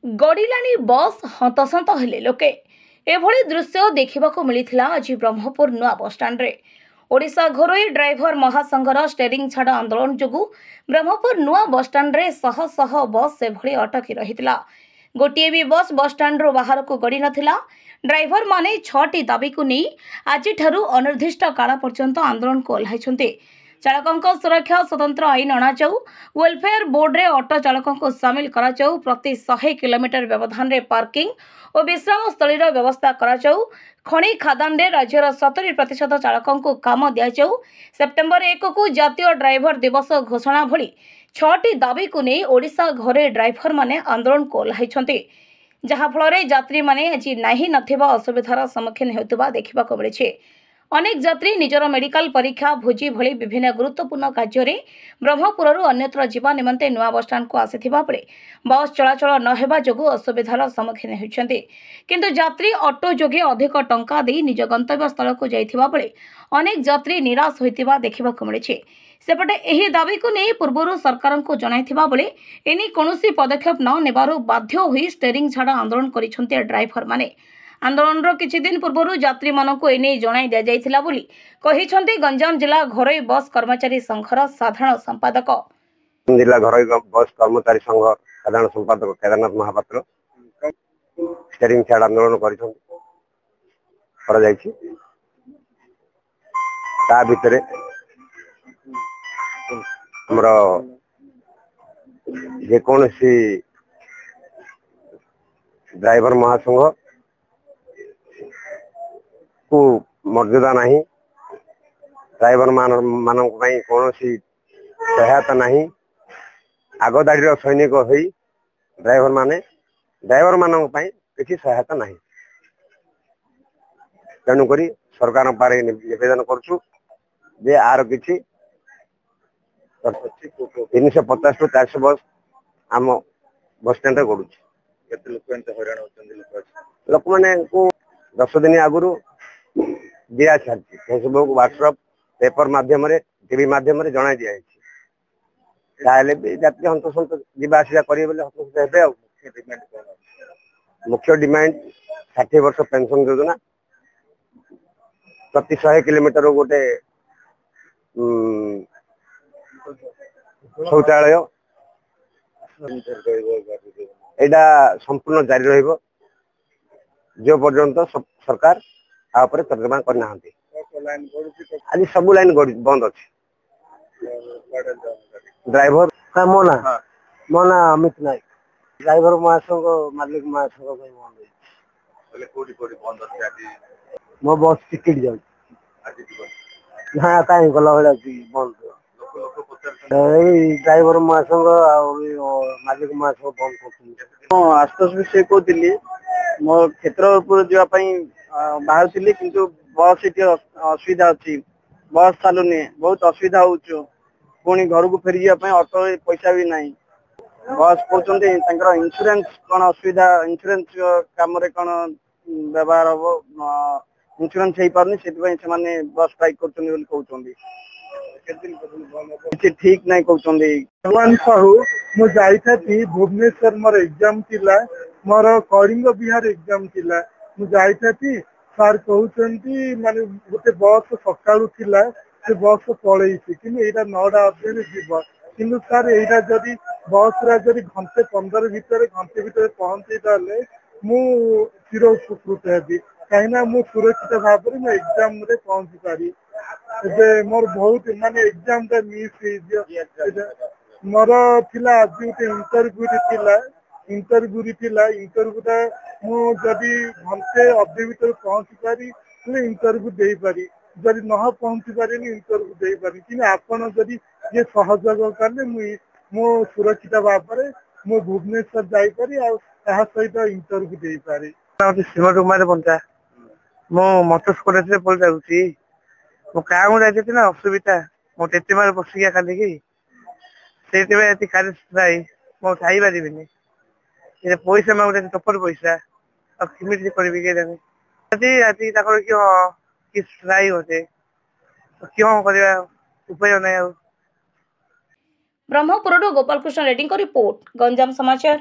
गड़िलानी बस हंतसंत हेले लोके एभली दृश्य देखा मिलता आज ब्रह्मपुर नुआ बसस्टाण्ड रे ओडिशा घरोई ड्राइवर महासंघर स्टेरिंग छाड़ आंदोलन जोगु ब्रह्मपुर नुआ बसस्टाण्ड रे शह शह बस से अटकी रही गोटे भी बस बसस्टाण्ड बाहर को गड़ी नथिला। ड्राइवर माने 6टी दाबी को नहीं आज अनिर्दिष्ट काल पर्यंत आंदोलन को ओह्लाई चालकों सुरक्षा स्वतंत्र आईन अणाऊ वेलफेयर बोर्ड रे ऑटो चालकों को सामिल करा जाऊ प्रति 100 किलोमीटर व्यवधान रे पार्किंग और विश्राम स्थलीर व्यवस्था करा जाऊ खणी खादान रे राज्यर 70% चालकों को काम दिया जाऊ सेप्टेम्बर 1 को जातीय ड्राइवर दिवस घोषणा भली 6टी दाबी को नहीं ओडिशा घरे ड्राइवर माने आंदोलन को ओह्लाई जहाँफल यात्री माने आज नहीं नथिबा असुविधार सम्मुखीन हेउतबा देखिबाको मिलिछि। अनेक यात्री निजर मेडिकल परीक्षा भोजी भली विभिन्न गुरुत्वपूर्ण कार्य ब्रह्मपुर अन्यत्र जीवा निमंते नुआ बसस्टाण्ड को आसिथिबा बेले बस चलाचल नहेबा जोगु असुविधार सम्मुखीन होइछन्ति किंतु यात्री ऑटो जोगे अधिक टंका दे निज गंतव्य स्थल को जाइथिबा बेले अनेक यात्री निराश होइतिबा देखिबाको मिलिछि। सेपटे एही दाबी को नहीं पूर्व सरकार को जणाइथिबा बेले एनी कोनोसी पदक्षेप न नेबारु बाध्य होई स्टेरिंग छाड़ आंदोलन करिछन्ति ड्राइवर माने। आंदोलन किछि दिन पूर्व यात्री मानक एने जणाई दिया जाइथिला बोली कहिछन्ति गंजाम जिला घरोई बस कर्मचारी संघर साधारण संपादक जिला घरोई बस कर्मचारी संघ साधारण संपादक केदारनाथ महापात्र स्टेरिंग छाड़ आंदोलन करा जायछि। ता भितरे हमरो जे कोनसी ड्राइवर महासंघ को मर्यादा नहीं ड्राइवर मान कौन सहायता नहीं आगदाड़ी सैनिक हो ड्राइवर मान किसी सहायता नहीं तेणुक सरकार पारे निवेदन करुँ जे आर किसी 350 टू 400 बस आम बस स्टैंड गड़ुची लोक मैंने 10 दिन आगु दिया छाड़ी फेसबुक व्हाट्सएप पेपर माध्यम टीवी माध्यम जना दिखाई जाती हंतसंत जावासा करेंगे हंतसंत हे मुख्य डिमांड 60 वर्ष पेंशन योजना प्रति 100 किलोमीटर गोटे शौचालय यहाँ संपूर्ण जारी रहिबो जो पर्यंत सरकार आपर तर्जमा करना आज सब लाइन बंद अच्छे ड्राइवर मो ना अमित नायक ड्राइवर महासंघ मालिक महासंघ मो बस टिकेट जाऊँ ना कहीं गला बंद ड्राइवर महासंघ मालिक महासंघ बंद कर आशुतोष विषय कहती मो क्षेत्र जावाई बाहर थी किंतु बस ये असुविधा अच्छी बस चलुनि बहुत असुविधा होनी घर को फेरी जावाई ऑटो पैसा भी नहीं बस पड़ते इंश्योरेंस कौन असुविधा इंश्योरेंस कम कौन व्यवहार हम इंश्योरेंस हो पारनी से बस स्ट्राइक कर ठीक नहीं कहते भगवान साहू मुझे भुवनेश्वर मोर एग्जाम थिला मोर कलिंग बिहार एग्जाम थिला मुझे सार कहते माने गोटे बस सकाळू थिला से बस पलैसी कि 9टा अध्याय जीव कि सार यहाँ जदि बस जदि घंटे 15 भितर घंटे भितर पहुंचे मु चिर उपकृत हेबी कहीं मु सुरक्षित भाव में एग्जाम रे पहुंची पारी मोर बहुत माने एग्जाम टा मिस मोर थिला आज गोटे इंटरव्यू टा जदि घंटे अधे भीतर पहुंची पारी इंटरव्यू दे पारी जदि न पहुंची पारे इंटरव्यू दे पारी कि आपण जदि ये सहयोग कले मो सुरक्षित भाव में मो भुवनेश्वर जापरि सहित इंटरव्यू दे पारी श्रीमती कुमार पंचा मो मटर्स कॉलेज पढ़ जाऊँगी मो क्या जाती ना असुविधा मो टेटीमार बसिया खाली से कार्य मो खाई पारि पैसा मांगे टपर पैसा केमी करी आज कि स्ट्राइक होते क्यों करवा उपाय नहीं। ब्रह्मपुर गोपाल कृष्ण रेड्डी को रिपोर्ट गंजाम समाचार।